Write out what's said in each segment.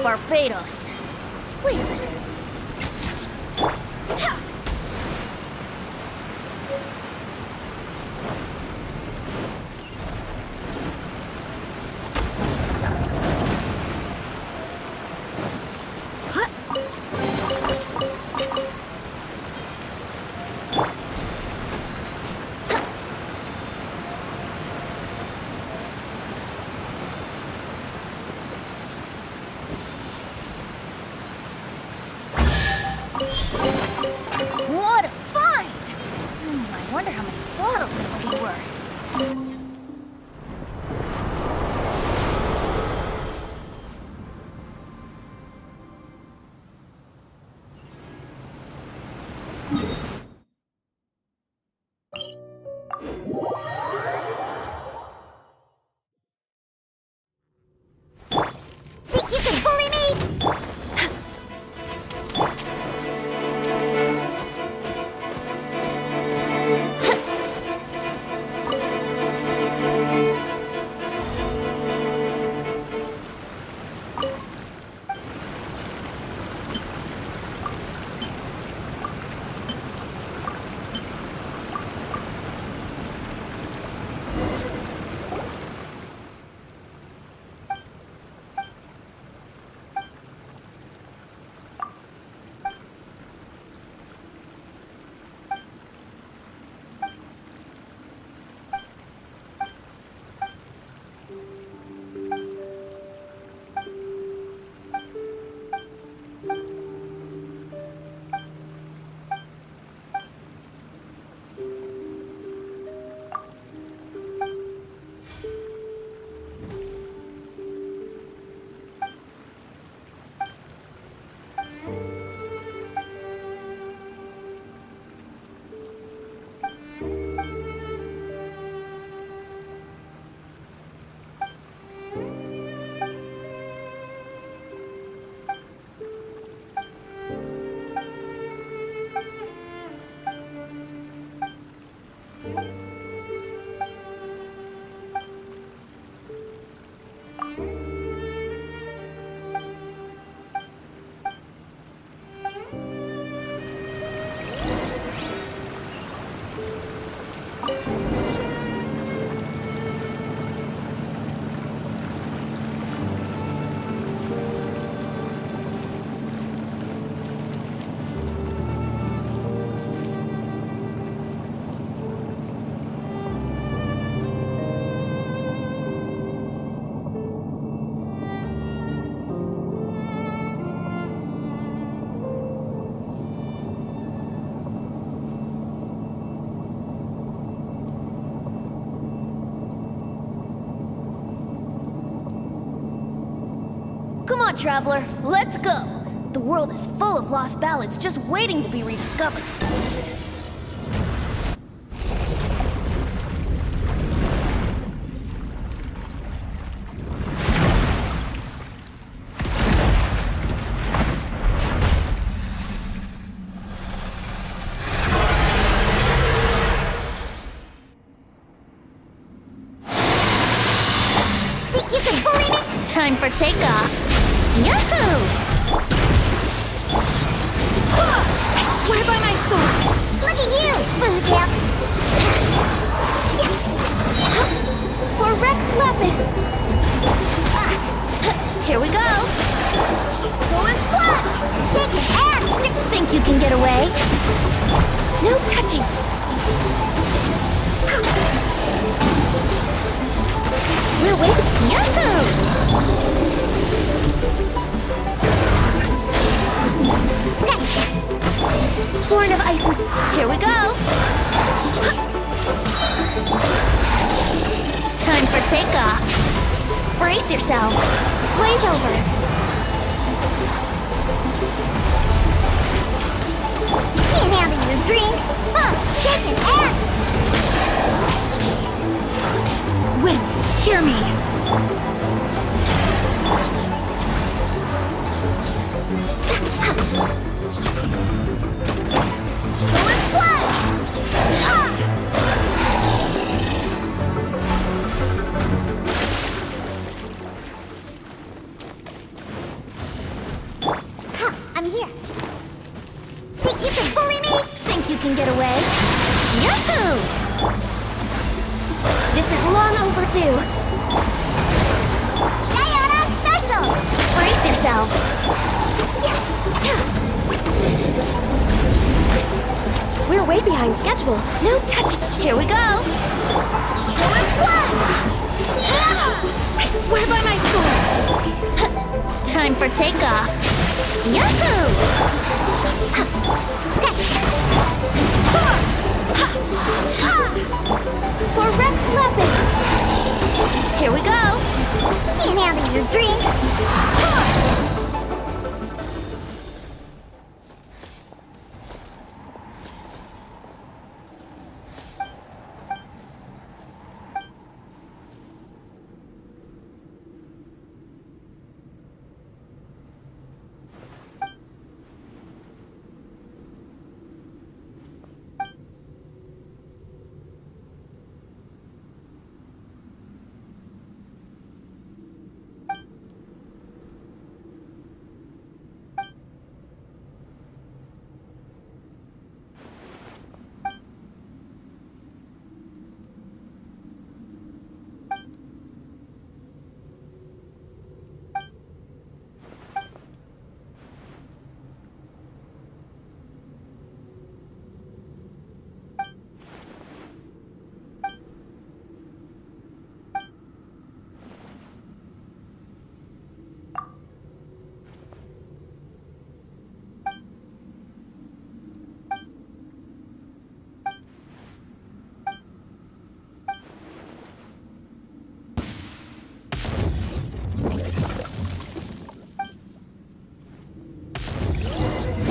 Barbados. Wait. What a find! I wonder how many bottles this will be worth. Think you can bully me? Come on, traveler, let's go! The world is full of lost ballads just waiting to be rediscovered. Think you can bully me? Time for takeoff. Yahoo! I swear by my sword! Look at you, Boozle. For Rex Lapis! Here we go! Going splat! Shaking ass! Think you can get away? No touching! We're waiting! Yahoo! Scratch! Born of ice and... Here we go! Time for takeoff! Brace yourself! Blaze over! Can't handle your drink! Shaking ass! Wind, hear me! Going splat! can get away? Yahoo! This is long overdue. Diana Special! Brace yourself. We're way behind schedule. No touching. Here we go. I swear by my sword. Time for takeoff. Yahoo! For Rex Lapis. Here we go. Can't handle your drink.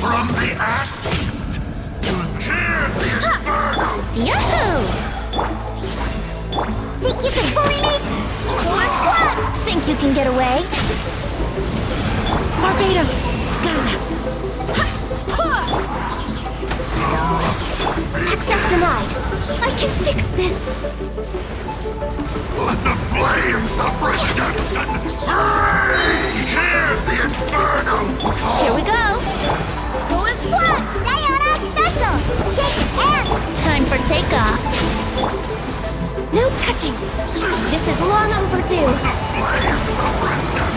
From the ashes to hear the inferno. Yahoo! Think you can bully me? Think you can get away? Barbados, got us. Access denied. I can fix this. Let the flames of redemption hear the inferno's call. Here we go. Diana Special! Shake hands! Time for takeoff. No touching. This is long overdue. The flames of redemption.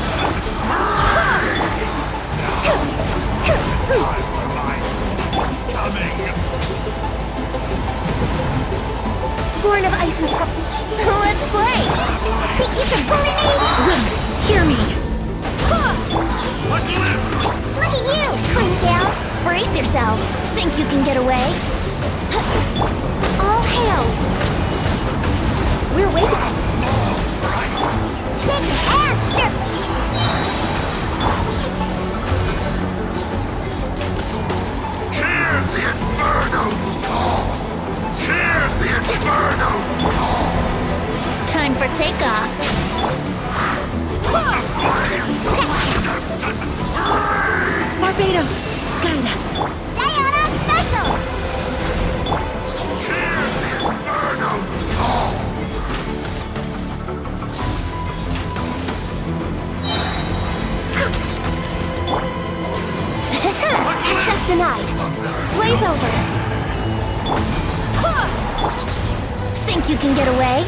Time for my coming. Born of ice and frost. Let's play. Think you can bully me? Wait, hear me. Let live. Look at you, twin tail! Brace yourselves. Think you can get away? All hail. We're waiting. Shake hands, sir! Hear the inferno's call. Hear the inferno's call. Time for takeoff. The flames of redemption. Barbados, guide us. Diana Special! Hear the inferno's call. Access denied. Blaze over. Think you can get away?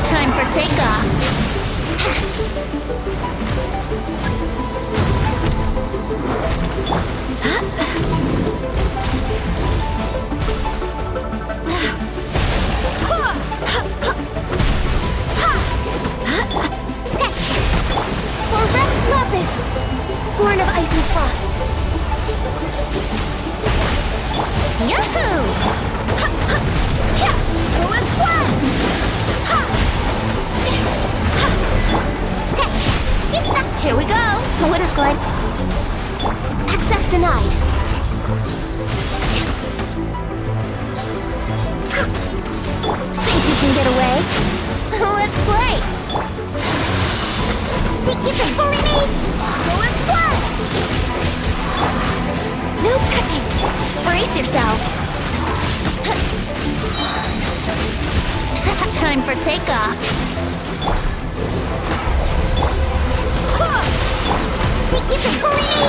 Time for takeoff. Sketch! Or Rex Lapis! Born of ice and frost. Yahoo! Who is one? Sketch! It's the... Here we go. Water glide. Access denied. Think you can get away? Let's play. Think you can bully me? Who is one? No touching. Brace yourself. Time for takeoff. Think you can bully me?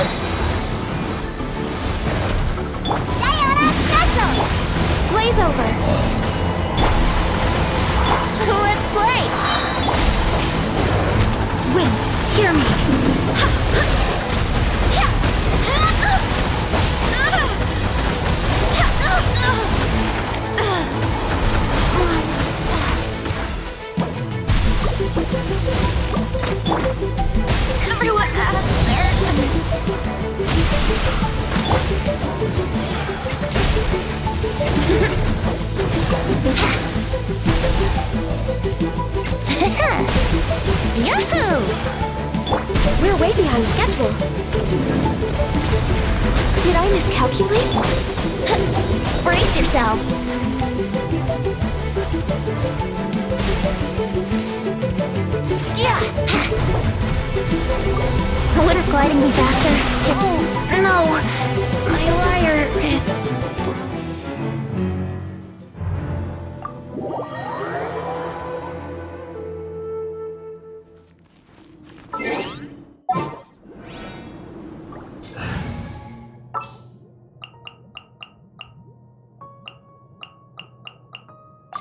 Diana Special! Blaze over. Let's play. Wind, hear me. Everyone has their Yahoo! We're way behind schedule. Did I miscalculate? Brace yourselves. Yeah. Wouldn't gliding be faster? Oh, no. My lyre is...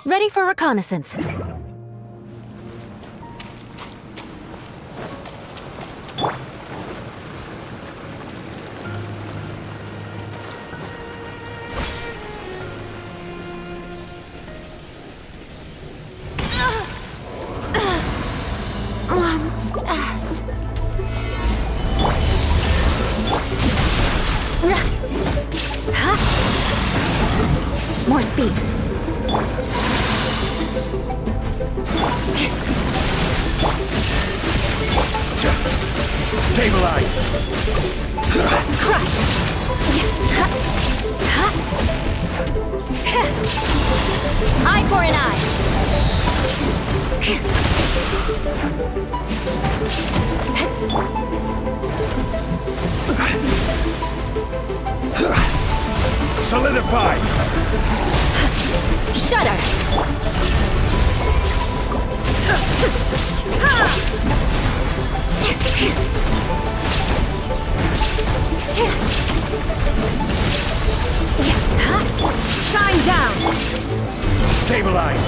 Ready for reconnaissance. More speed. Stabilize! Crush! Eye for an eye! Solidify! Shudder! Shine down! Stabilize!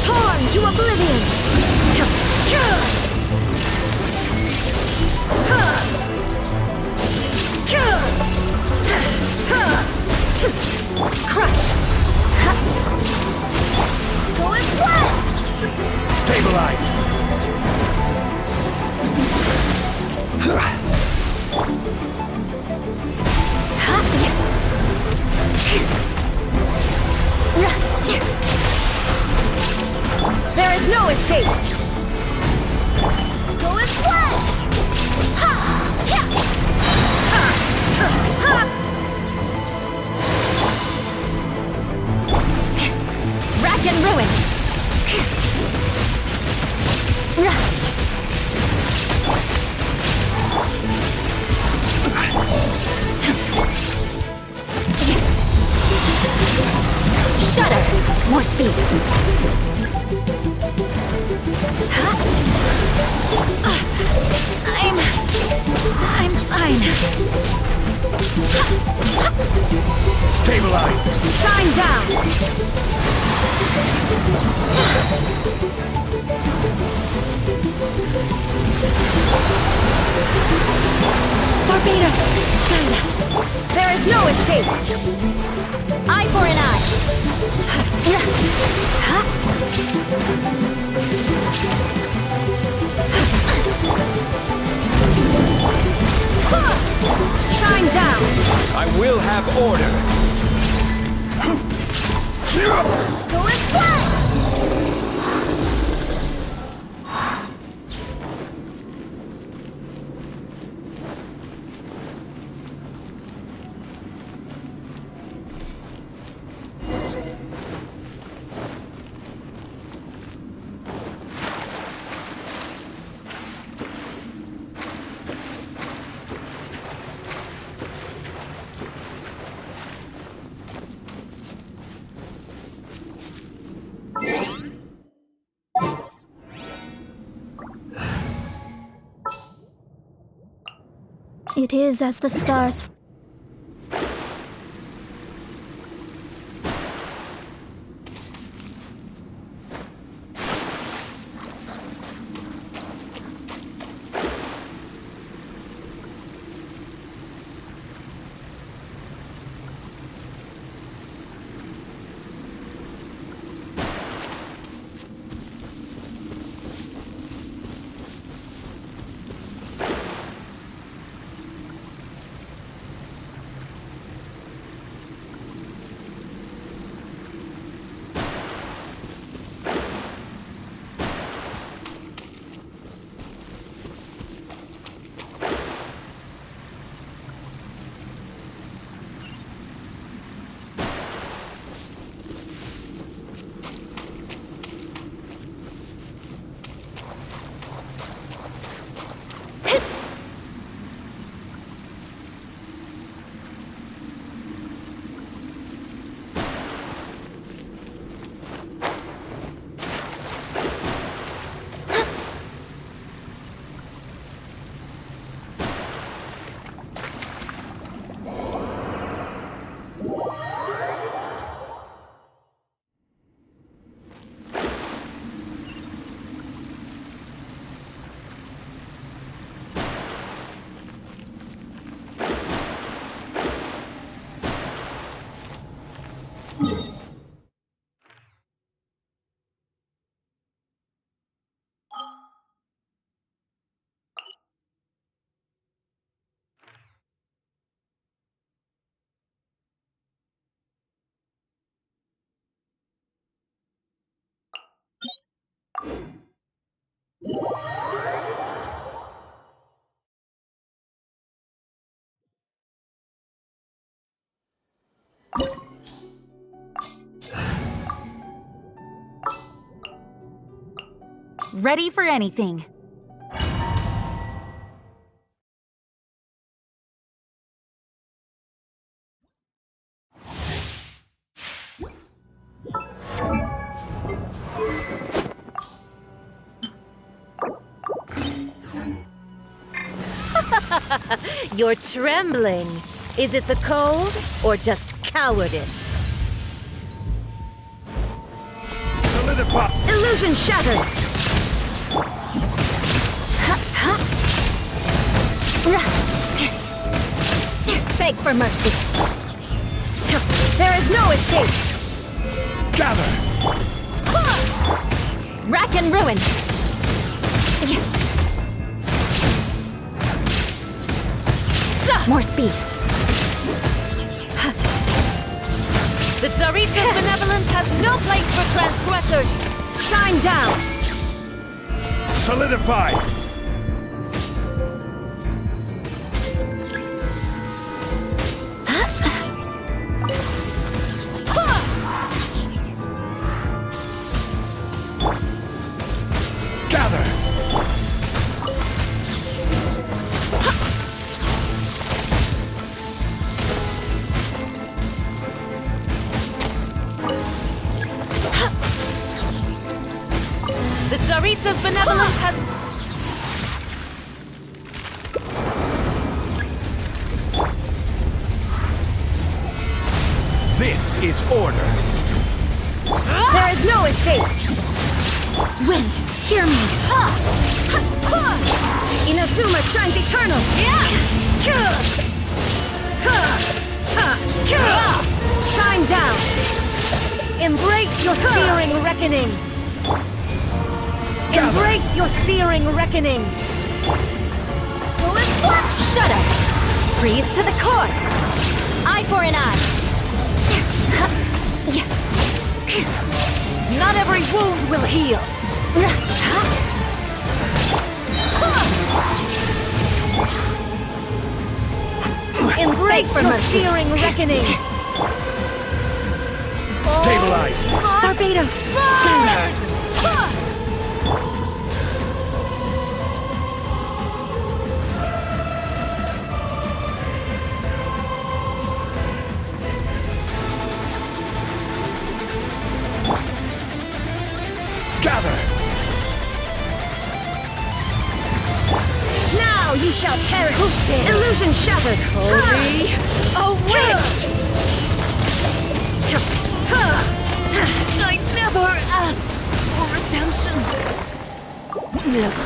Torn to oblivion! Crush! Go and flat! Stabilize! There is no escape! Go and flat! Rack and ruin! Shudder! More speed! I'm fine. Stabilize! Shine down! Barbados, guide us. There is no escape. Eye for an eye. Shine down. I will have order. Go and fly! It is as the stars. Ready for anything. You're trembling. Is it the cold or just cowardice? Solidify! Illusion shattered. Beg for mercy. There is no escape. Gather! Rack and ruin. More speed. The Tsaritsa's benevolence has no place for transgressors. Shine down. Solidify! Gather! The Tsaritsa's benevolence has... This is order. There is no escape! Wind, hear me! Inazuma shines eternal! Shine down! Embrace your searing reckoning! Embrace your searing reckoning! Shudder! Freeze to the core! Eye for an eye! Not every wound will heal! Embrace your searing reckoning! Stabilize. Barbados! Gather. Now you shall perish! Illusion shattered! Cody, a witch! I never asked for redemption. Never.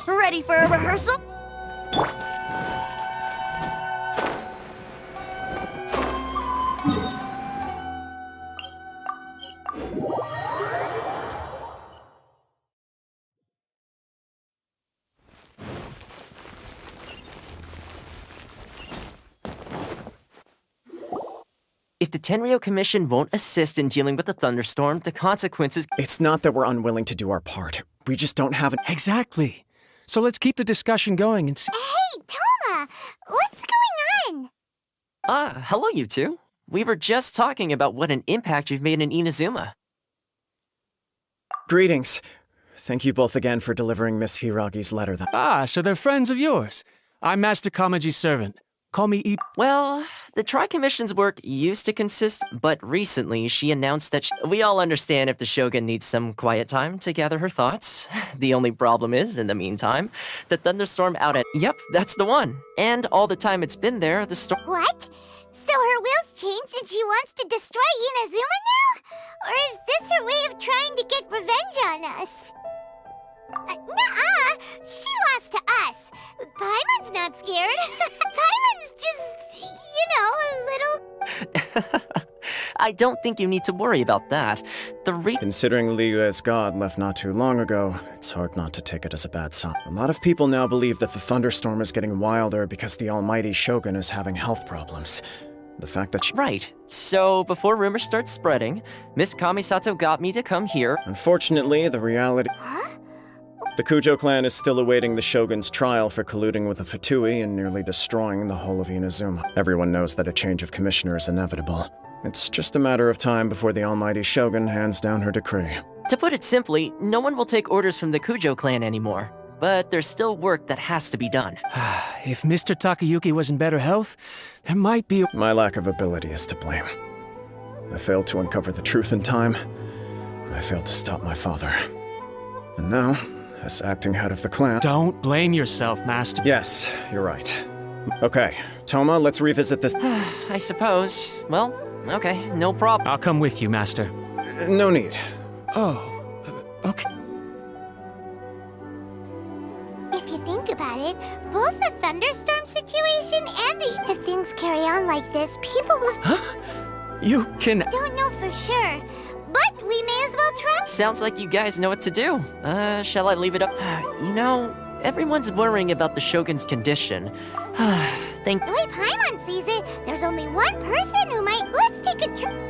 Ready for a rehearsal? If the Tenryo Commission won't assist in dealing with the thunderstorm, the consequences— It's not that we're unwilling to do our part. We just don't have an— Exactly. So let's keep the discussion going and see. Hey, Toma! What's going on? Hello you two. We were just talking about what an impact you've made in Inazuma. Greetings. Thank you both again for delivering Miss Hiragi's letter. So they're friends of yours. I'm Master Kamaji's servant. Call me Well, the Tri-Commission's work used to consist, but recently she announced that we all understand if the Shogun needs some quiet time to gather her thoughts. The only problem is, in the meantime, the thunderstorm out at— Yep, that's the one. And all the time it's been there, the storm— What? So her will's changed and she wants to destroy Inazuma now? Or is this her way of trying to get revenge on us? Nuh-uh! She lost to us! Paimon's not scared. Paimon's just, a little... I don't think you need to worry about that. Considering Liyue's god left not too long ago, it's hard not to take it as a bad sign. A lot of people now believe that the thunderstorm is getting wilder because the almighty Shogun is having health problems. The fact that she— Right. So, before rumors start spreading, Miss Kamisato got me to come here. Unfortunately, the reality— The Kujo clan is still awaiting the Shogun's trial for colluding with the Fatui and nearly destroying the whole of Inazuma. Everyone knows that a change of commissioner is inevitable. It's just a matter of time before the almighty Shogun hands down her decree. To put it simply, no one will take orders from the Kujo clan anymore. But there's still work that has to be done. If Mr. Takayuki was in better health, there might be— My lack of ability is to blame. I failed to uncover the truth in time. I failed to stop my father. And now, as acting head of the clan— Don't blame yourself, Master. Yes, you're right. Okay, Toma, let's revisit this. I suppose. Well, okay, no problem. I'll come with you, Master. No need. Okay. If you think about it, both the thunderstorm situation and if things carry on like this, people will You can... don't know for sure. But we may as well try. Sounds like you guys know what to do. Shall I leave it up? You know, everyone's worrying about the Shogun's condition. The way Paimon sees it, there's only one person who might. Let's take a trip.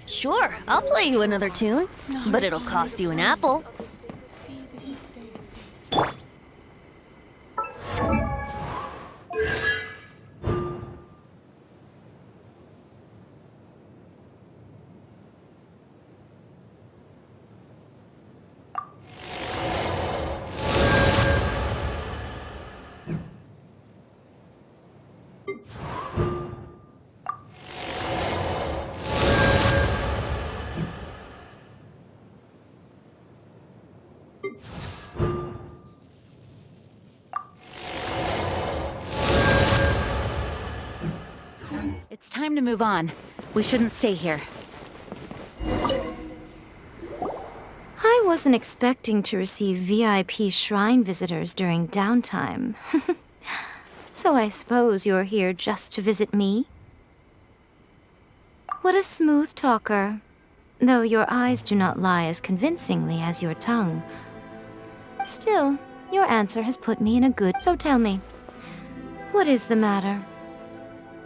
Sure, I'll play you another tune, but it'll cost you an apple. It's time to move on. We shouldn't stay here. I wasn't expecting to receive VIP shrine visitors during downtime. So I suppose you're here just to visit me? What a smooth talker. Though your eyes do not lie as convincingly as your tongue. Still, your answer has put me in a good... So tell me, what is the matter?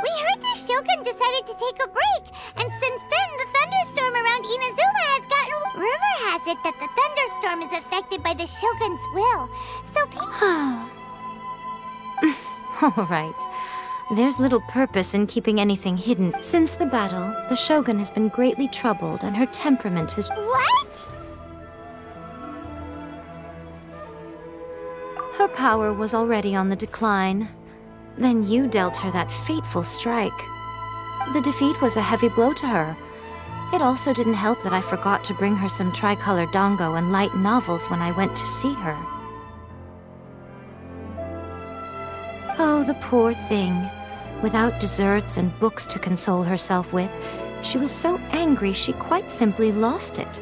We heard the Shogun decided to take a break, and since then the thunderstorm around Inazuma has gotten... Rumor has it that the thunderstorm is affected by the Shogun's will, so people... All right. There's little purpose in keeping anything hidden. Since the battle, the Shogun has been greatly troubled and her temperament has... What? Her power was already on the decline. Then you dealt her that fateful strike. The defeat was a heavy blow to her. It also didn't help that I forgot to bring her some tricolor dango and light novels when I went to see her. Oh, the poor thing. Without desserts and books to console herself with, she was so angry she quite simply lost it.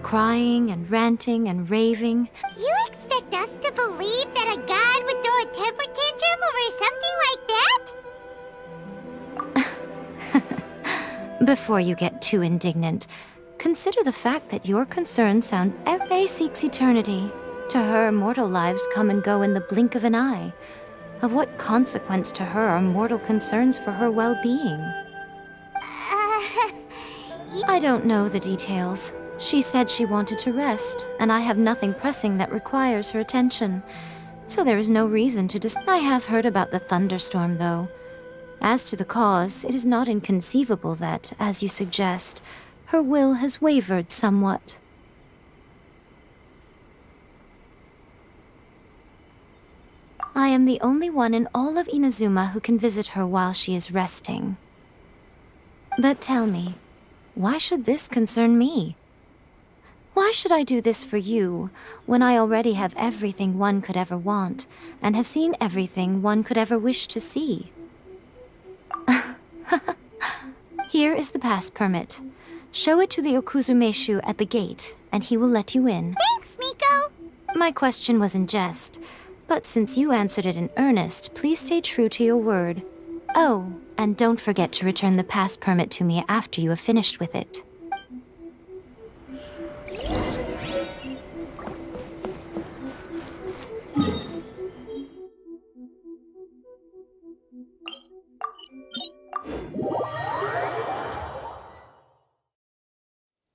Crying and ranting and raving. You expect expect us to believe that a god would throw a temper tantrum over something like that? Before you get too indignant, consider the fact that your concerns sound every seeks eternity. To her, mortal lives come and go in the blink of an eye. Of what consequence to her are mortal concerns for her well-being? I don't know the details. She said she wanted to rest, and I have nothing pressing that requires her attention. So there is no reason to I have heard about the thunderstorm, though. As to the cause, it is not inconceivable that, as you suggest, her will has wavered somewhat. I am the only one in all of Inazuma who can visit her while she is resting. But tell me, why should this concern me? Why should I do this for you, when I already have everything one could ever want, and have seen everything one could ever wish to see? Here is the pass permit. Show it to the Okuzumeshu at the gate, and he will let you in. Thanks, Miko! My question was in jest, but since you answered it in earnest, please stay true to your word. Oh, and don't forget to return the pass permit to me after you have finished with it.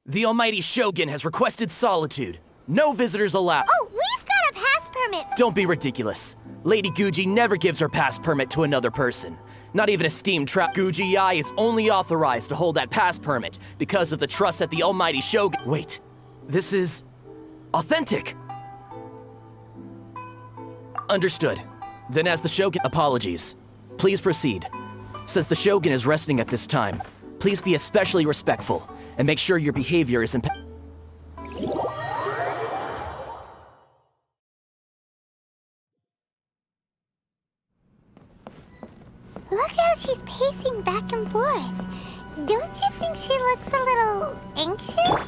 The Almighty Shogun has requested solitude. No visitors allowed. Oh, we've got a pass permit! Don't be ridiculous. Lady Guji never gives her pass permit to another person. Not even a steam trap. Guji Yai is only authorized to hold that pass permit because of the trust that the Almighty Shogun— Wait, this is authentic. Understood. Then as the Shogun— Apologies. Please proceed. Since the Shogun is resting at this time, please be especially respectful and make sure your behavior is Look how she's pacing back and forth. Don't you think she looks a little anxious?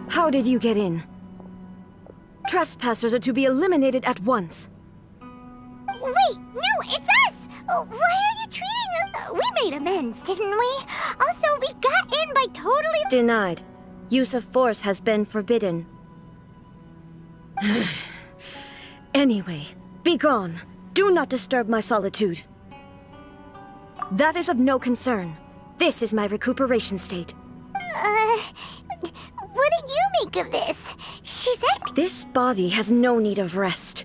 How did you get in? Trespassers are to be eliminated at once. Wait, no, it's us! Why are you treating us? We made amends, didn't we? Also, we got in by totally— Denied. Use of force has been forbidden. Anyway, be gone. Do not disturb my solitude. That is of no concern. This is my recuperation state. What do you make of this? She's This body has no need of rest.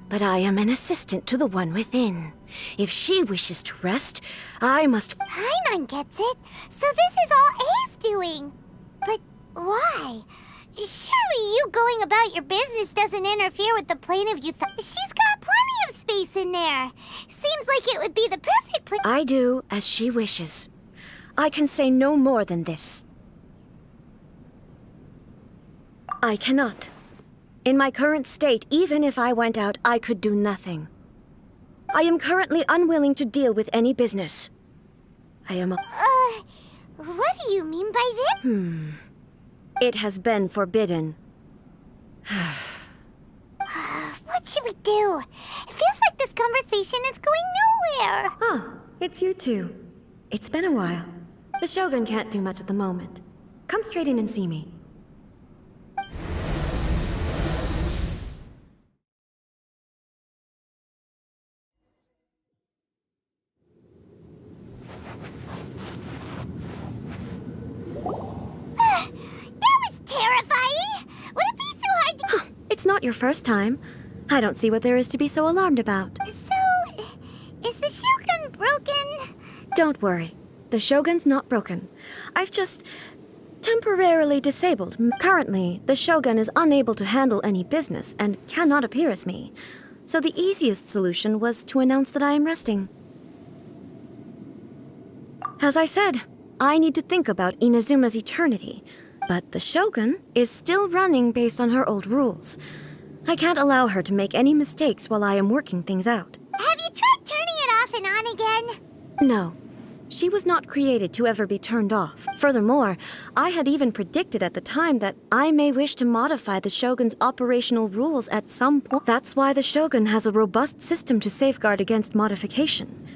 But I am an assistant to the one within. If she wishes to rest, I must— Paimon gets it. So this is all A's doing. But why? Surely you going about your business doesn't interfere with the plane of youth. She's got plenty of space in there. Seems like it would be the perfect place. I do as she wishes. I can say no more than this. I cannot. In my current state, even if I went out, I could do nothing. I am currently unwilling to deal with any business. I am What do you mean by this? It has been forbidden. What should we do? It feels like this conversation is going nowhere. Ah, it's you two. It's been a while. The Shogun can't do much at the moment. Come straight in and see me. It's not your first time. I don't see what there is to be so alarmed about. So, is the Shogun broken? Don't worry. The Shogun's not broken. I've just temporarily disabled. Currently, the Shogun is unable to handle any business and cannot appear as me. So the easiest solution was to announce that I am resting. As I said, I need to think about Inazuma's eternity, but the Shogun is still running based on her old rules. I can't allow her to make any mistakes while I am working things out. Have you tried turning it off and on again? No. She was not created to ever be turned off. Furthermore, I had even predicted at the time that I may wish to modify the Shogun's operational rules at some point. That's why the Shogun has a robust system to safeguard against modification.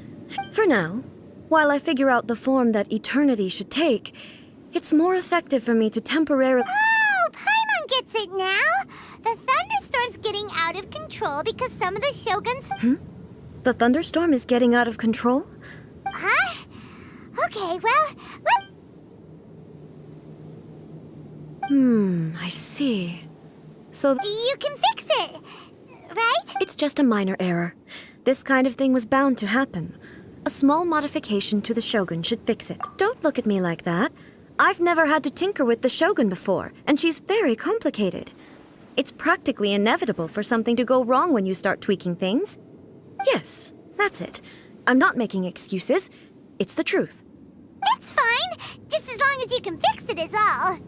For now, while I figure out the form that eternity should take, it's more effective for me to temporarily— Oh, Paimon gets it now! The thunderstorm's getting out of control because some of the Shogun's— The thunderstorm is getting out of control? Huh? Okay, well, I see. So you can fix it, right? it's just a minor error. This kind of thing was bound to happen. A small modification to the Shogun should fix it. Don't look at me like that. I've never had to tinker with the Shogun before, and she's very complicated. It's practically inevitable for something to go wrong when you start tweaking things. Yes, that's it. I'm not making excuses. It's the truth. It's fine, just as long as you can fix it is all.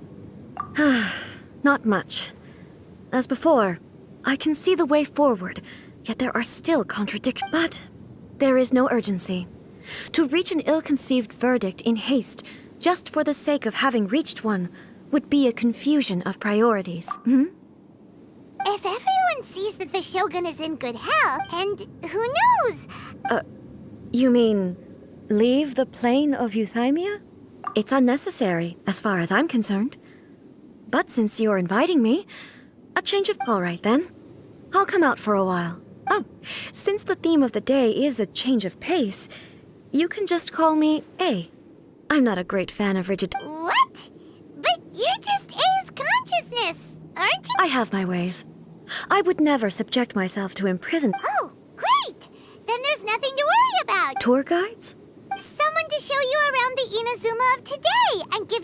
Not much. As before, I can see the way forward, yet there are still contradictions. But there is no urgency. To reach an ill-conceived verdict in haste, just for the sake of having reached one, would be a confusion of priorities. If everyone sees that the Shogun is in good health, and who knows? You mean leave the plane of Euthymia? It's unnecessary, as far as I'm concerned. But since you're inviting me, a change of— All right, then. I'll come out for a while. Oh, since the theme of the day is a change of pace, you can just call me A. I'm not a great fan of rigid— What? But you're just A's consciousness, aren't you? I have my ways. I would never subject myself to imprison— Oh, great! Then there's nothing to worry about. Tour guides? Someone to show you around the Inazuma of today and give—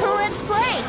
Let's play!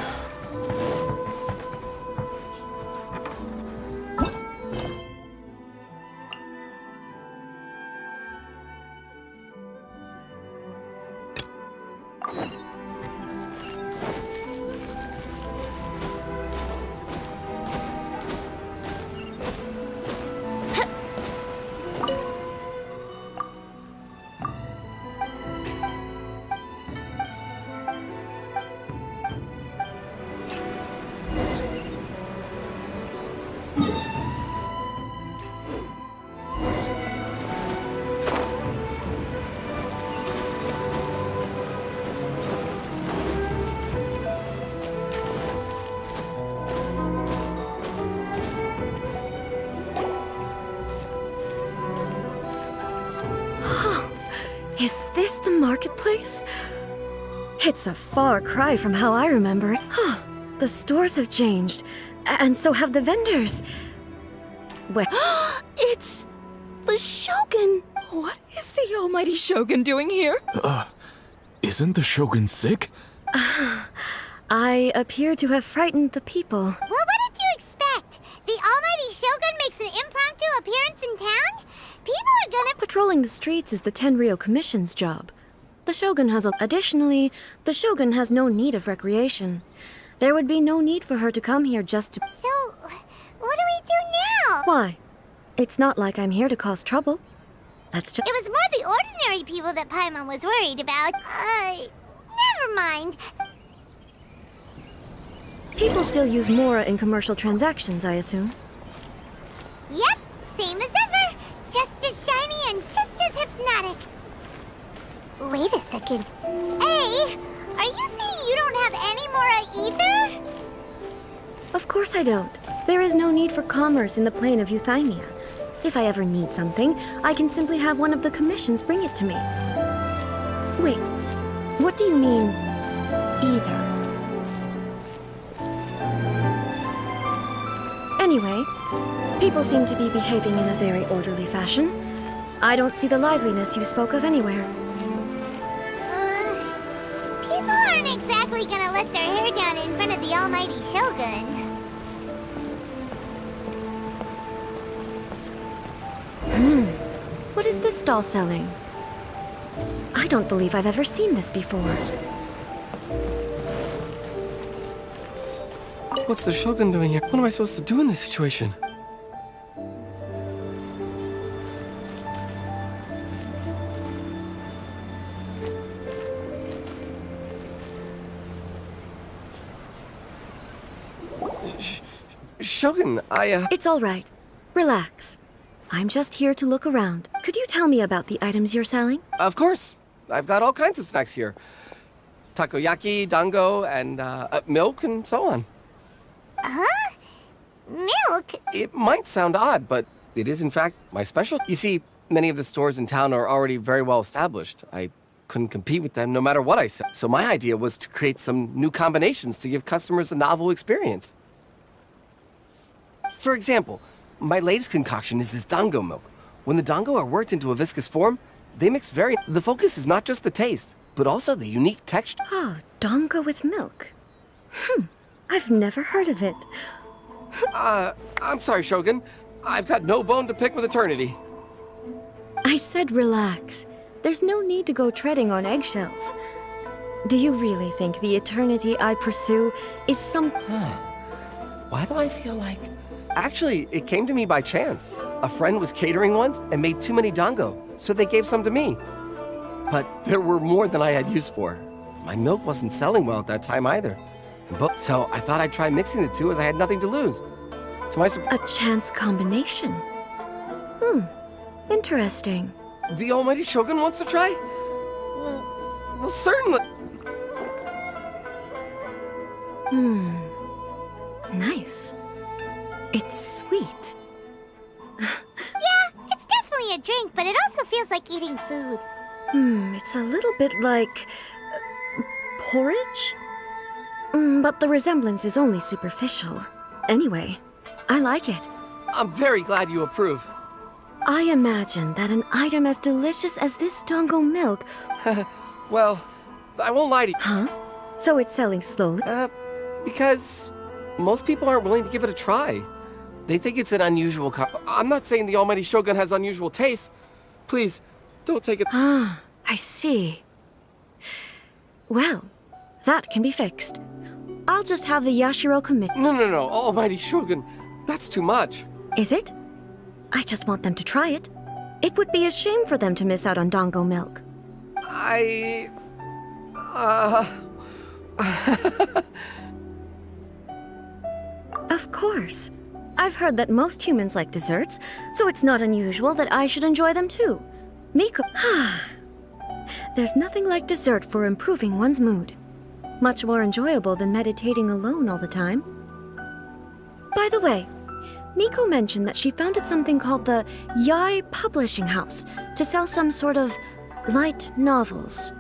Is this the marketplace? It's a far cry from how I remember it. The stores have changed, and so have the vendors. Well, It's the Shogun! What is the almighty Shogun doing here? Isn't the Shogun sick? I appear to have frightened the people. Well, what did you expect? The almighty Shogun makes an impromptu appearance in town? People are gonna— Patrolling the streets is the Tenryou Commission's job. The Shogun has Additionally, the Shogun has no need of recreation. There would be no need for her to come here just to— So, what do we do now? Why? It's not like I'm here to cause trouble. That's just— It was more the ordinary people that Paimon was worried about. Never mind. People still use Mora in commercial transactions, I assume. Yep, same as ever. Just as shiny and just as hypnotic. Wait a second. Hey, are you saying you don't have any Mora either? Of course I don't. There is no need for commerce in the plane of Euthymia. If I ever need something, I can simply have one of the commissions bring it to me. Wait, what do you mean, either? Anyway, people seem to be behaving in a very orderly fashion. I don't see the liveliness you spoke of anywhere. People aren't exactly gonna let their hair down in front of the almighty Shogun. What is this stall selling? I don't believe I've ever seen this before. What's the Shogun doing here? What am I supposed to do in this situation? Shogun, It's all right. Relax. I'm just here to look around. Could you tell me about the items you're selling? Of course. I've got all kinds of snacks here. Takoyaki, dango, and milk, and so on. Huh? Milk? It might sound odd, but it is in fact my specialty. You see, many of the stores in town are already very well established. I couldn't compete with them no matter what I said. So my idea was to create some new combinations to give customers a novel experience. For example, my latest concoction is this dango milk. When the dango are worked into a viscous form, they mix very... The focus is not just the taste, but also the unique texture. Oh, dango with milk. I've never heard of it. I'm sorry, Shogun. I've got no bone to pick with eternity. I said relax. There's no need to go treading on eggshells. Do you really think the eternity I pursue is some... Why do I feel like... Actually, it came to me by chance. A friend was catering once and made too many dango, so they gave some to me. But there were more than I had use for. My milk wasn't selling well at that time either. So I thought I'd try mixing the two as I had nothing to lose. To my surprise... A chance combination. Interesting. The almighty Shogun wants to try? Well, certainly. Nice. It's sweet. Yeah, it's definitely a drink, but it also feels like eating food. It's a little bit like... porridge? But the resemblance is only superficial. Anyway, I like it. I'm very glad you approve. I imagine that an item as delicious as this dango milk... Well, I won't lie to you. Huh? So it's selling slowly? Because most people aren't willing to give it a try. They think it's an unusual I'm not saying the almighty Shogun has unusual tastes. Please, don't take it... Ah, I see. Well, that can be fixed. I'll just have the Yashiro commit... No, almighty Shogun. That's too much. Is it? I just want them to try it. It would be a shame for them to miss out on dango milk. Of course. I've heard that most humans like desserts, so it's not unusual that I should enjoy them too. Miko... There's nothing like dessert for improving one's mood. Much more enjoyable than meditating alone all the time. By the way, Miko mentioned that she founded something called the Yai Publishing House to sell some sort of light novels.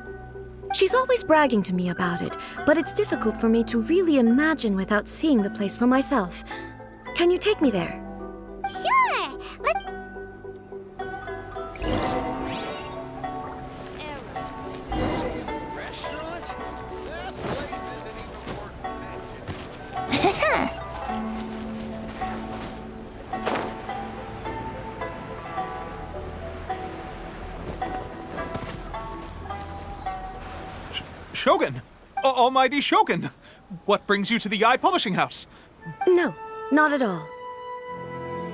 She's always bragging to me about it, but it's difficult for me to really imagine without seeing the place for myself. Can you take me there? Sure! Let's... Restaurant? That place isn't even worth attention. Shogun! Almighty Shogun! What brings you to the Yai Publishing House? No, not at all.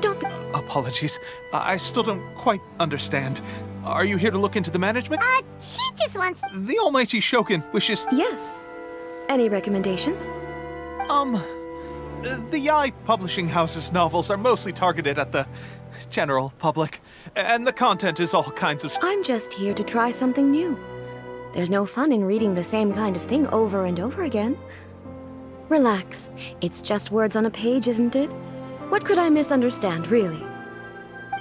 Don't be... Apologies. I still don't quite understand. Are you here to look into the management? She just wants... The Almighty Shogun wishes... Yes. Any recommendations? The Yai Publishing House's novels are mostly targeted at the general public, and the content is all kinds of I'm just here to try something new. There's no fun in reading the same kind of thing over and over again. Relax. It's just words on a page, isn't it? What could I misunderstand, really?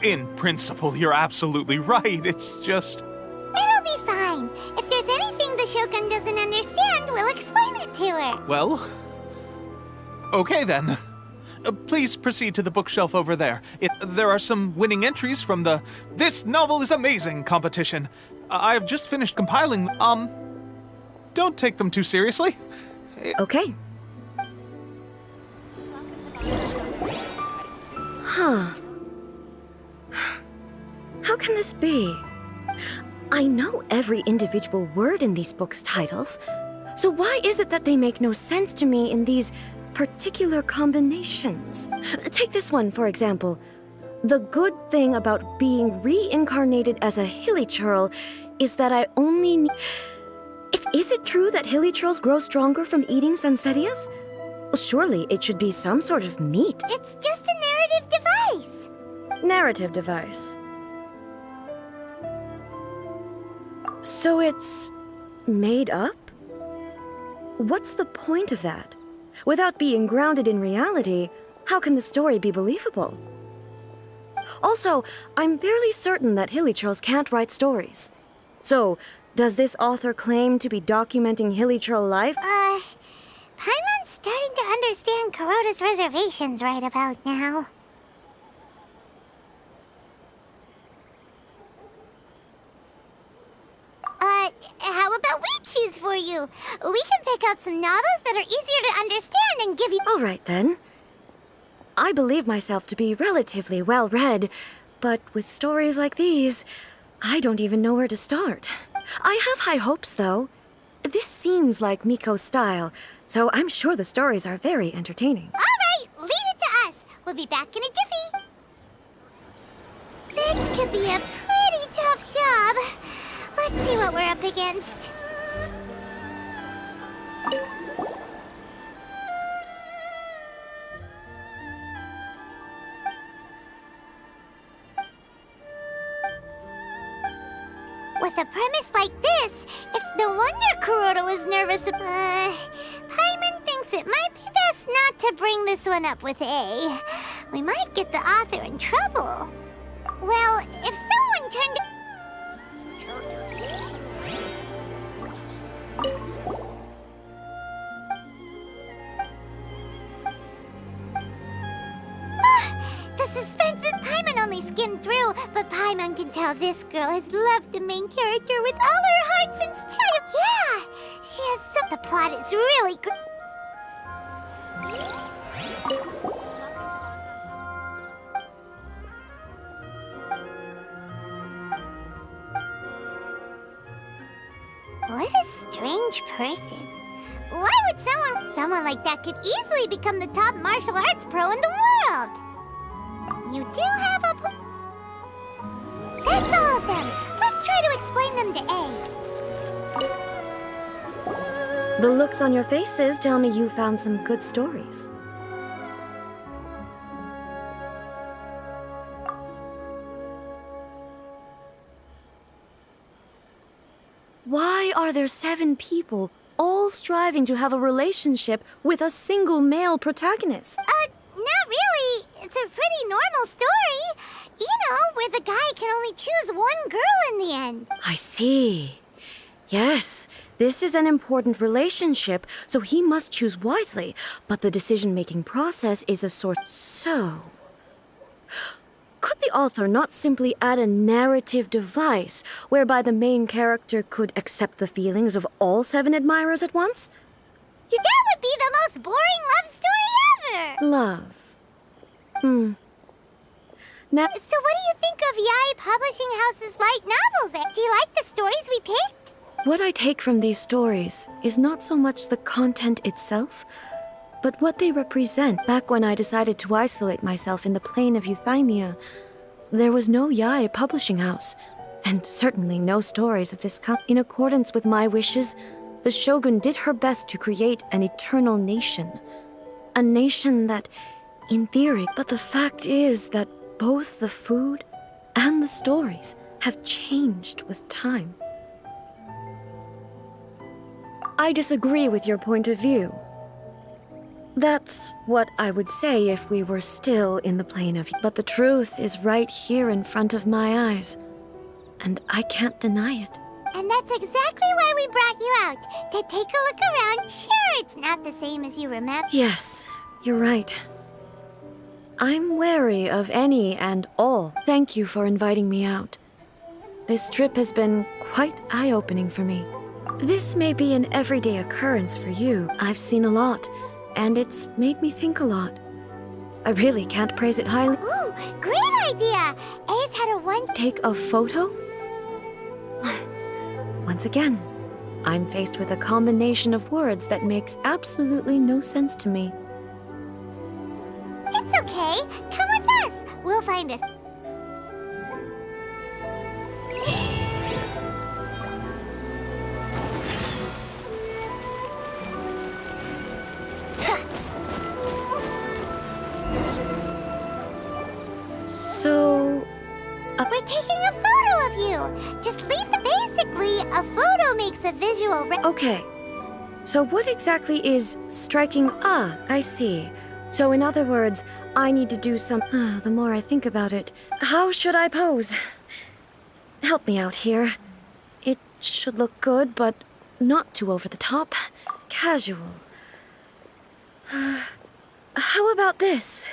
In principle, you're absolutely right. It's just... It'll be fine. If there's anything the Shogun doesn't understand, we'll explain it to her. Well... Okay then. Please proceed to the bookshelf over there. There are some winning entries from the This Novel is Amazing competition. I've just finished compiling... Don't take them too seriously. Okay. Huh. How can this be? I know every individual word in these books' titles, so why is it that they make no sense to me in these particular combinations? Take this one, for example. The good thing about being reincarnated as a hilly churl is that I only need... Is it true that hilly churls grow stronger from eating Sanserias? Well, surely it should be some sort of meat. It's just a narrative device. Narrative device. So it's made up? What's the point of that? Without being grounded in reality, how can the story be believable? Also, I'm fairly certain that hilly churls can't write stories. So, does this author claim to be documenting hilly churl life? Paimon's starting to understand Kuroda's reservations right about now. How about we choose for you? We can pick out some novels that are easier to understand and give you... All right, then. I believe myself to be relatively well-read, but with stories like these, I don't even know where to start. I have high hopes, though. This seems like Miko's style, so I'm sure the stories are very entertaining. All right, leave it to us. We'll be back in a jiffy. This could be a pretty tough job. Let's see what we're up against. With a premise like this, it's no wonder Kuroda was nervous. Paimon thinks it might be best not to bring this one up with A. We might get the author in trouble. Well, if someone turned... The suspense is Paimon only skimmed through, but Paimon can tell this girl has loved the main character with all her heart since child. Yeah, she has some... The plot is really good. What a strange person. Why would someone like that could easily become the top martial arts pro in the world? You do have a That's all of them. Let's try to explain them to A. The looks on your faces tell me you found some good stories. Why are there 7 people all striving to have a relationship with a single male protagonist? Not really. It's a pretty normal story. You know, where the guy can only choose one girl in the end. I see. Yes, this is an important relationship, so he must choose wisely. But the decision-making process is a sort... So... Could the author not simply add a narrative device whereby the main character could accept the feelings of all 7 admirers at once? That would be the most boring love story ever! Love. Now... So what do you think of Yai Publishing House's light novels? Do you like the stories we picked? What I take from these stories is not so much the content itself, but what they represent. Back when I decided to isolate myself in the plane of Euthymia, there was no Yai Publishing House, and certainly no stories of this kind. In accordance with my wishes, the Shogun did her best to create an eternal nation, a nation that, in theory, but the fact is that both the food and the stories have changed with time. I disagree with your point of view. That's what I would say if we were still in the plane of... But the truth is right here in front of my eyes, and I can't deny it. And that's exactly why we brought you out, to take a look around. Sure, it's not the same as you remember. Yes, you're right. I'm wary of any and all. Thank you for inviting me out. This trip has been quite eye-opening for me. This may be an everyday occurrence for you. I've seen a lot, and it's made me think a lot. I really can't praise it highly. Ooh, great idea! Ace had a one... Take a photo? Once again, I'm faced with a combination of words that makes absolutely no sense to me. It's okay. Come with us. We'll find us. So... We're taking a photo of you. Just leave the... Basically, a photo makes a visual... Okay. So what exactly is striking? Ah, I see. So in other words, I need to do some... the more I think about it, how should I pose? Help me out here. It should look good, but not too over the top. Casual. How about this?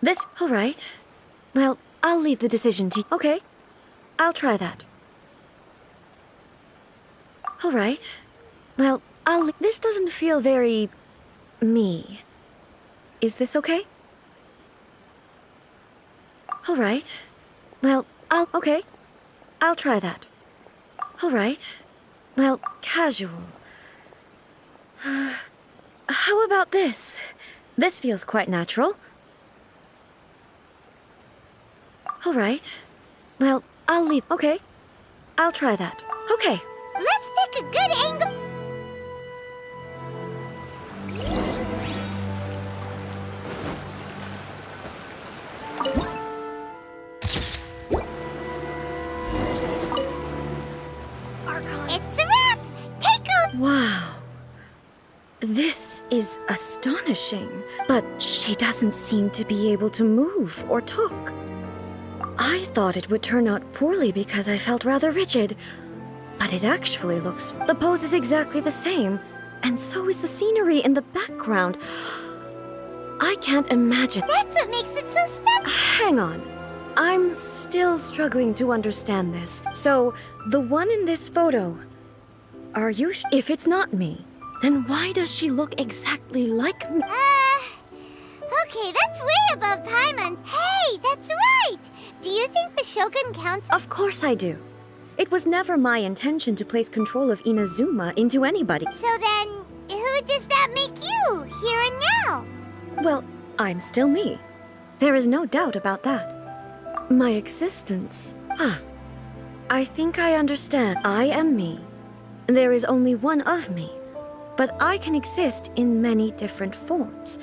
This... All right. Well, I'll leave the decision to... Okay. I'll try that. All right. Well, This doesn't feel very... me. Is this okay? All right. Well, Okay. I'll try that. All right. Well, casual. How about this? This feels quite natural. All right. Well, Okay. I'll try that. Okay. Let's pick a good angle. It's a wrap! Take a... Wow. This is astonishing, but she doesn't seem to be able to move or talk. I thought it would turn out poorly because I felt rather rigid, but it actually looks... The pose is exactly the same, and so is the scenery in the background. I can't imagine... That's what makes it so special! Hang on. I'm still struggling to understand this. So, the one in this photo... Are you if it's not me, then why does she look exactly like me? Okay, that's way above Paimon. Hey, that's right! Do you think the Shogun counts? Of course I do. It was never my intention to place control of Inazuma into anybody. So then, who does that make you, here and now? Well, I'm still me. There is no doubt about that. My existence... I think I understand. I am me. There is only one of me. But I can exist in many different forms.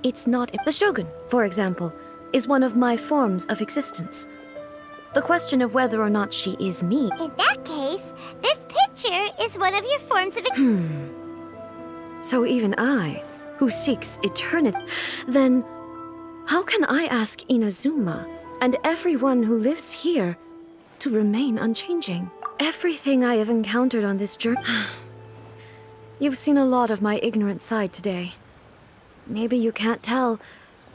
It's not... The Shogun, for example, is one of my forms of existence. The question of whether or not she is me... In that case, this picture is one of your forms of... So even I, who seeks eternity, then how can I ask Inazuma and everyone who lives here to remain unchanging? Everything I have encountered on this journey... You've seen a lot of my ignorant side today. Maybe you can't tell,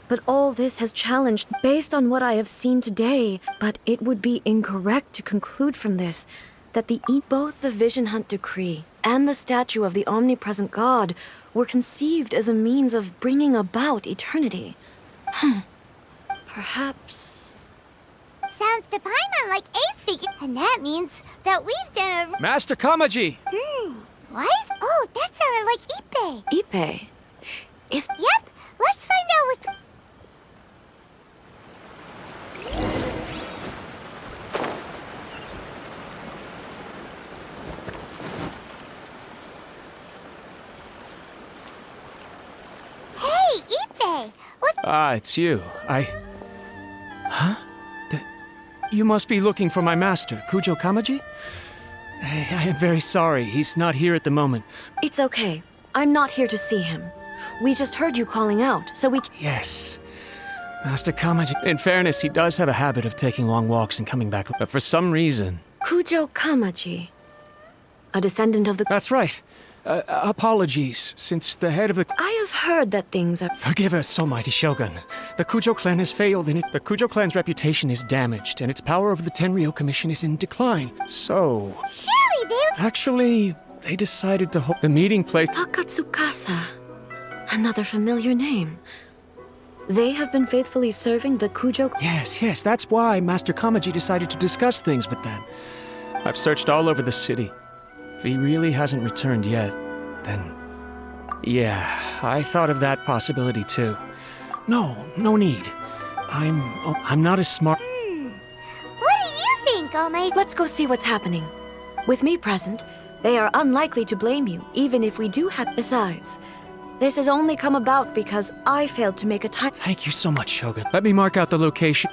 but all this has challenged based on what I have seen today. But it would be incorrect to conclude from this that both the Vision Hunt Decree and the statue of the omnipresent God were conceived as a means of bringing about eternity. Perhaps... Sounds to Paimon like Ace figure, and that means that we've done a... Master Kamaji! What? Oh, that sounded like Ippei. Ippei? Yep, let's find out what's... Hey, Ah, it's you. Huh? You must be looking for my master, Kujo Kamaji? I am very sorry. He's not here at the moment. It's okay. I'm not here to see him. We just heard you calling out, so we... Yes. Master Kamaji. In fairness, he does have a habit of taking long walks and coming back, but for some reason... Kujo Kamaji. A descendant of the... That's right. Apologies, since the head of the... I have heard that things are... Forgive us, O mighty Shogun. The Kujo clan has failed, and the Kujo clan's reputation is damaged, and its power over the Tenryou Commission is in decline. So... Surely they... Actually, they decided to hold the meeting place... Takatsukasa. Another familiar name. They have been faithfully serving the Kujo... Yes, that's why Master Kamaji decided to discuss things with them. I've searched all over the city. If he really hasn't returned yet, then... Yeah, I thought of that possibility too. No need. I'm not as smart... What do you think, All Might? Let's go see what's happening. With me present, they are unlikely to blame you, even if we do have... Besides, this has only come about because I failed to make a time... Thank you so much, Shogun. Let me mark out the location.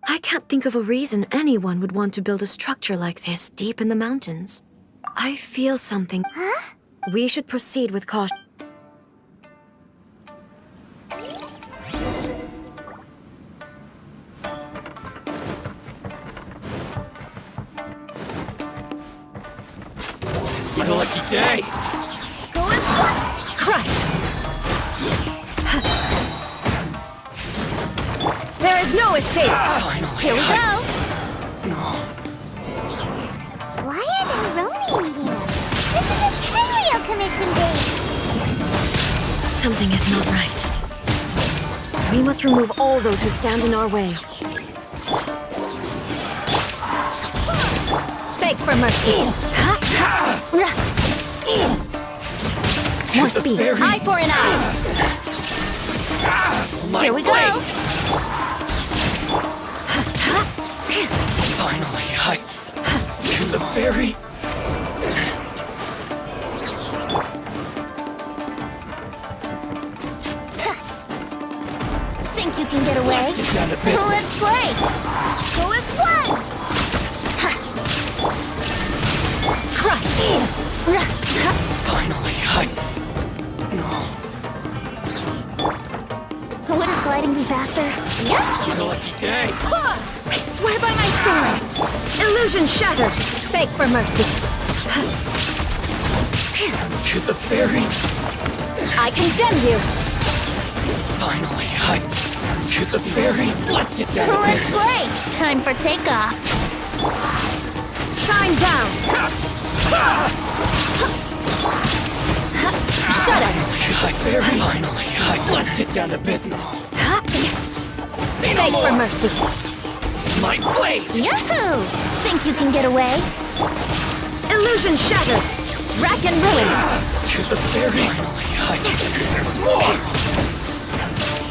I can't think of a reason anyone would want to build a structure like this deep in the mountains. I feel something. Huh? We should proceed with caution. It's my lucky day! Crush! There is no escape! Here we go! Why are they roaming here? This is a Tenryou Commission base! Something is not right. We must remove all those who stand in our way. Beg for mercy! More speed! Eye for an eye! Here we go! Finally, to the ferry. Think you can get away? Let's get down to business. Let's play! Go as one! Crush! Finally, Wouldn't gliding be faster? It's my lucky day. I swear by my sword! Illusion shattered! Beg for mercy! To the ferry. I condemn you! Finally, to the ferry. Let's get down to Let's business. play! Time for takeoff! Shine down! Shut up! Ferry. Finally, let's get down to business. Say no Beg more. for mercy! My blade. Yahoo! Think you can get away? Illusion shattered! Rack and ruin! To the ferry. Finally, more.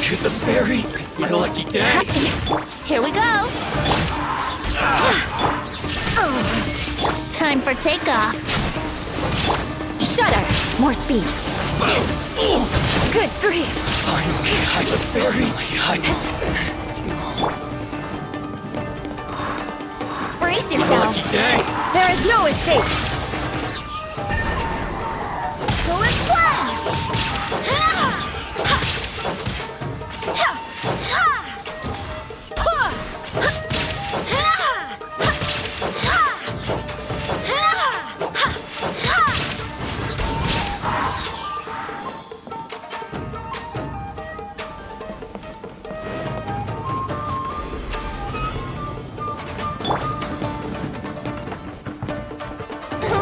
To the ferry. It's my lucky day. Here we go! Time for takeoff! Shudder! More speed! Good grief! Finally, the ferry. Brace yourself. There is no escape. Go and play!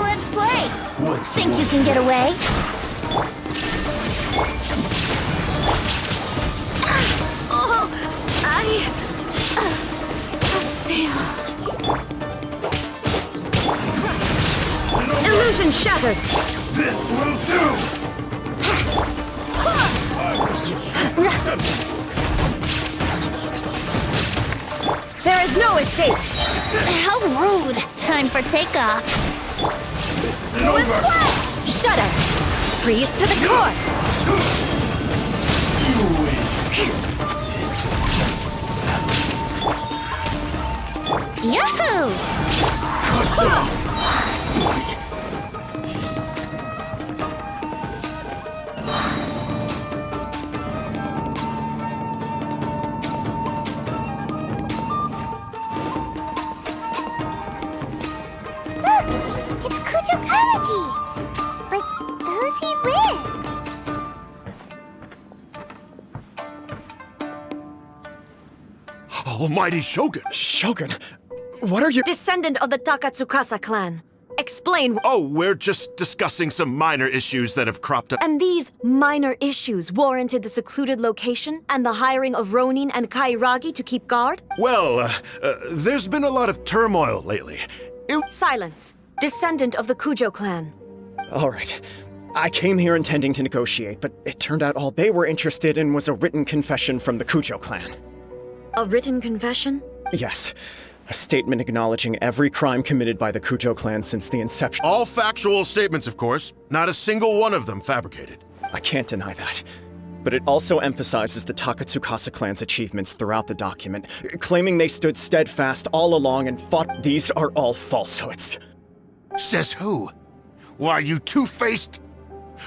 Let's play! Think you can get away? Oh, I fail. Illusion shattered. This will do! There is no escape. How rude! Time for takeoff. Shudder. Freeze to the core. Yahoo! Look! It's Kujo Kamaji! But who's he with? Almighty Shogun! Shogun, what are you— Descendant of the Takatsukasa clan. Explain. Oh, we're just discussing some minor issues that have cropped up. And these minor issues warranted the secluded location and the hiring of Ronin and Kairagi to keep guard? Well, there's been a lot of turmoil lately. Silence. Descendant of the Kujo clan. All right. I came here intending to negotiate, but it turned out all they were interested in was a written confession from the Kujo clan. A written confession? Yes. A statement acknowledging every crime committed by the Kujo clan since the inception. All factual statements, of course. Not a single one of them fabricated. I can't deny that. But it also emphasizes the Takatsukasa clan's achievements throughout the document, claiming they stood steadfast all along and fought. These are all falsehoods. Says who? Why, you two-faced...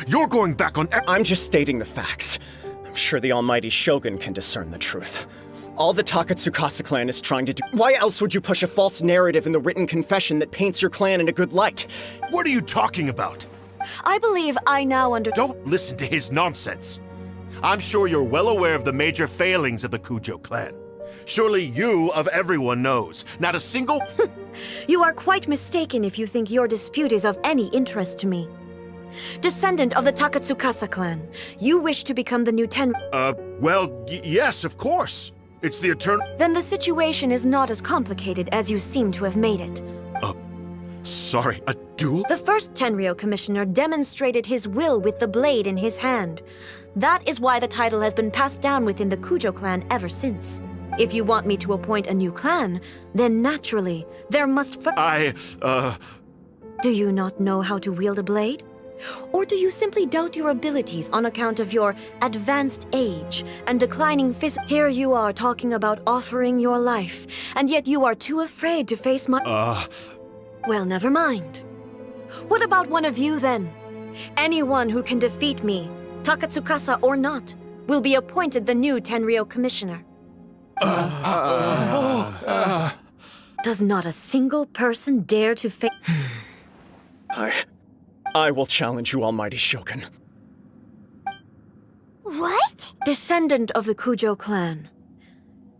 You're going back on... I'm just stating the facts. I'm sure the almighty Shogun can discern the truth. All the Takatsukasa clan is trying to do— Why else would you push a false narrative in the written confession that paints your clan in a good light? What are you talking about? I believe I now Don't listen to his nonsense. I'm sure you're well aware of the major failings of the Kujo clan. Surely you, of everyone, knows. Not a single— You are quite mistaken if you think your dispute is of any interest to me. Descendant of the Takatsukasa clan, you wish to become the new Well, yes, of course. It's the eternal— Then the situation is not as complicated as you seem to have made it. Sorry, a duel? The first Tenryou commissioner demonstrated his will with the blade in his hand. That is why the title has been passed down within the Kujo clan ever since. If you want me to appoint a new clan, then naturally, there must Do you not know how to wield a blade? Or do you simply doubt your abilities on account of your advanced age and declining Here you are talking about offering your life, and yet you are too afraid to face my— Well, never mind. What about one of you, then? Anyone who can defeat me, Takatsukasa or not, will be appointed the new Tenryou commissioner. Does not a single person dare to face— I will challenge you, almighty Shogun. What? Descendant of the Kujo clan.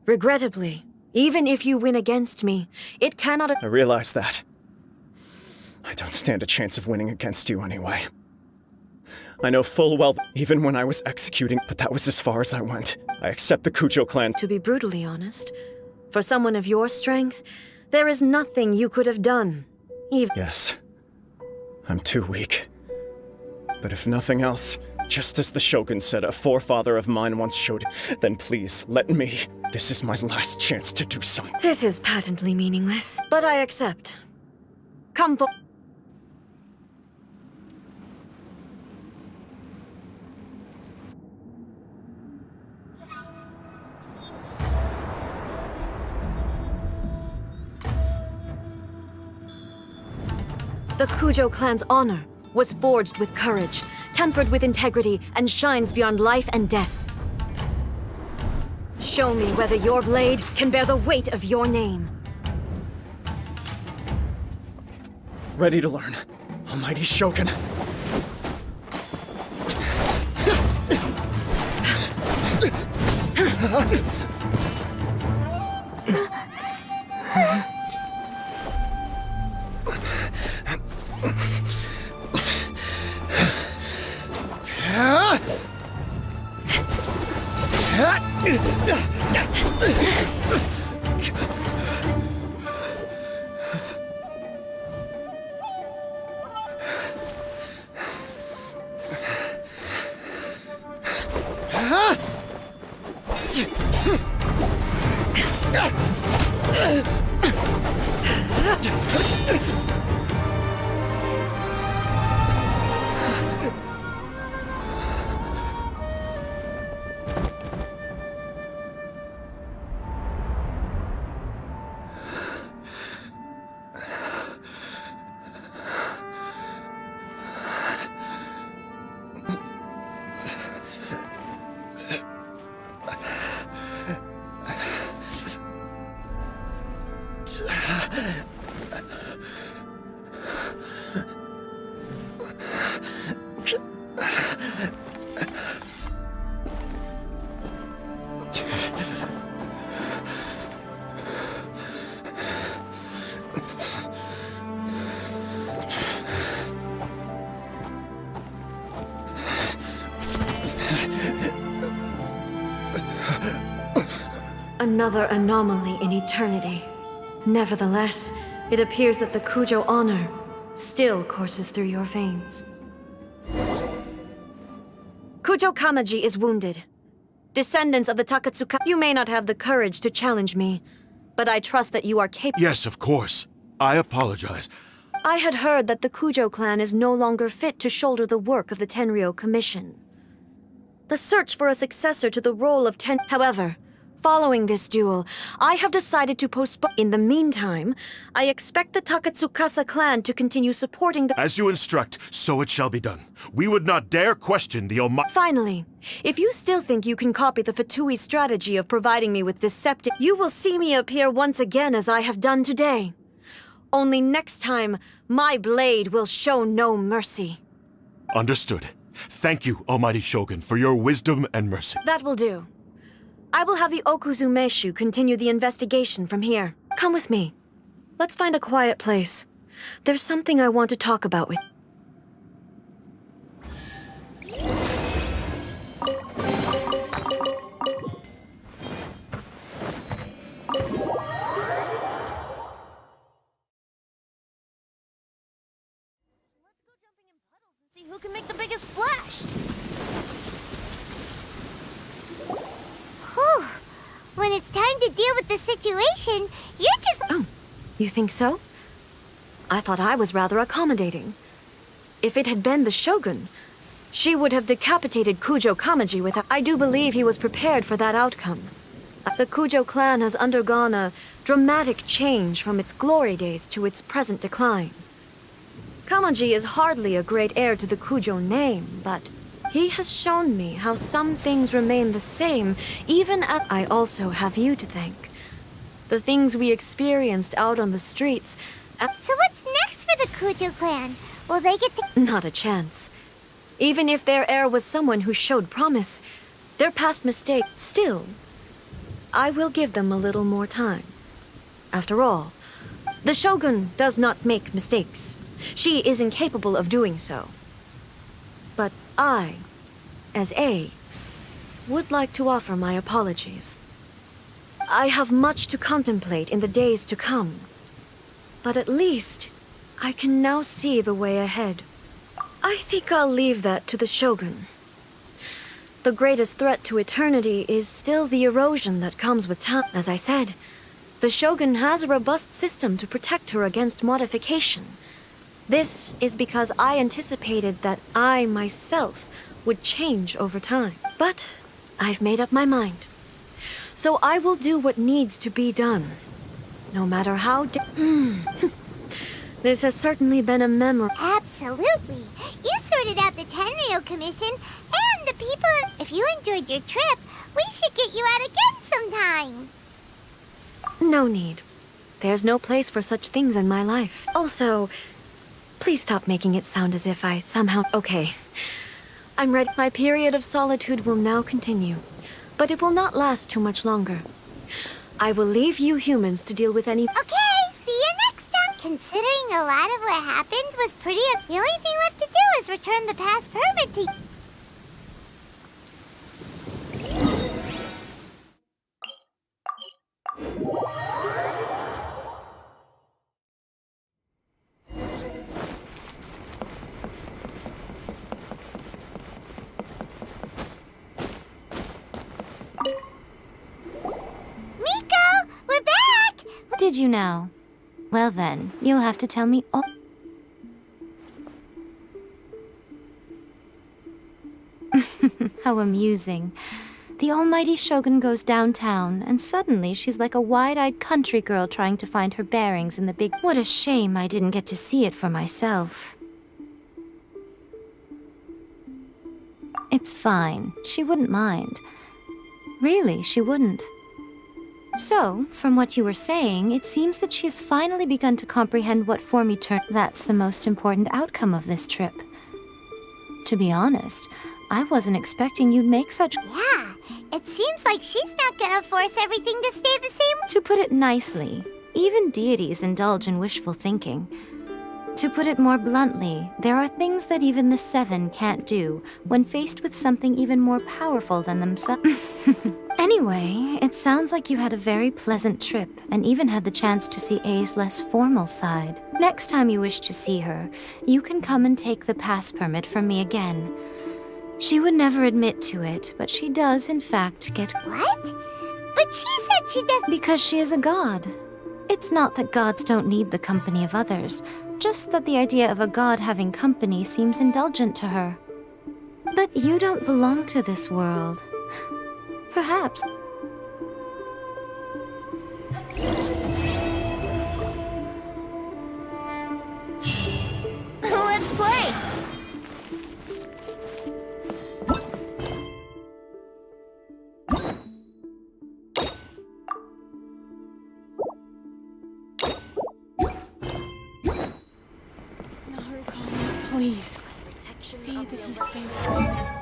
Regrettably, even if you win against me, it cannot— I realize that. I don't stand a chance of winning against you anyway. I know full well, even when I was executing, but that was as far as I went. I accept the Kujo clan. To be brutally honest, for someone of your strength, there is nothing you could have done. Yes. I'm too weak. But if nothing else, just as the Shogun said a forefather of mine once showed, then please, let me. This is my last chance to do something. This is patently meaningless, but I accept. Come for— The Kujo clan's honor was forged with courage, tempered with integrity, and shines beyond life and death. Show me whether your blade can bear the weight of your name. Ready to learn. Almighty Shogun. Another anomaly in eternity. Nevertheless, it appears that the Kujo honor still courses through your veins. Kujo Kamaji is wounded. Descendants of the Takatsuka, you may not have the courage to challenge me, but I trust that you are capable. Yes, of course. I apologize. I had heard that the Kujo clan is no longer fit to shoulder the work of the Tenryo Commission. The search for a successor to the role of However, following this duel, I have decided to postpone. In the meantime, I expect the Takatsukasa clan to continue supporting the— As you instruct, so it shall be done. We would not dare question the Almighty— Finally, if you still think you can copy the Fatui strategy of providing me with deceptive— you will see me appear once again as I have done today. Only next time, my blade will show no mercy. Understood. Thank you, Almighty Shogun, for your wisdom and mercy. That will do. I will have the Okuzumeshu continue the investigation from here. Come with me. Let's find a quiet place. There's something I want to talk about with— See who can make the biggest splash. Whew. When it's time to deal with the situation, you're just— Oh, you think so? I thought I was rather accommodating. If it had been the Shogun, she would have decapitated Kujo Kamaji with— I do believe he was prepared for that outcome. The Kujo clan has undergone a dramatic change from its glory days to its present decline. Kamaji is hardly a great heir to the Kujo name, but he has shown me how some things remain the same, even as— I also have you to thank. The things we experienced out on the streets— So what's next for the Kujo clan? Will they get to— Not a chance. Even if their heir was someone who showed promise, their past mistake— Still, I will give them a little more time. After all, the Shogun does not make mistakes. She is incapable of doing so. But I, as A, would like to offer my apologies. I have much to contemplate in the days to come, but at least I can now see the way ahead. I think I'll leave that to the Shogun. The greatest threat to eternity is still the erosion that comes with time. As I said, the Shogun has a robust system to protect her against modification. This is because I anticipated that I myself would change over time. But I've made up my mind. So I will do what needs to be done, no matter how This has certainly been a memory. Absolutely. You sorted out the Tenryo Commission and the people. If you enjoyed your trip, we should get you out again sometime. No need. There's no place for such things in my life. Also, please stop making it sound as if I somehow... Okay. I'm ready. My period of solitude will now continue, but it will not last too much longer. I will leave you humans to deal with any... Okay, see you next time. Considering a lot of what happened was pretty... The only thing left to do is return the pass permit to... Miko, we're back! Did you know? Well then, you'll have to tell me all. How amusing. The almighty Shogun goes downtown, and suddenly she's like a wide-eyed country girl trying to find her bearings in the big... What a shame I didn't get to see it for myself. It's fine. She wouldn't mind. Really, she wouldn't. So, from what you were saying, it seems that she has finally begun to comprehend what form eternity... That's the most important outcome of this trip. To be honest, I wasn't expecting you'd make such... Yeah, it seems like she's not gonna force everything to stay the same. To put it nicely, even deities indulge in wishful thinking. To put it more bluntly, there are things that even the Seven can't do when faced with something even more powerful than themselves. Anyway, it sounds like you had a very pleasant trip and even had the chance to see A's less formal side. Next time you wish to see her, you can come and take the pass permit from me again. She would never admit to it, but she does in fact get... What? But she said she does... Because she is a god. It's not that gods don't need the company of others, just that the idea of a god having company seems indulgent to her. But you don't belong to this world. Perhaps. Let's play! Please, see that he stays safe.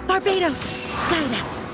Barbados, guide us.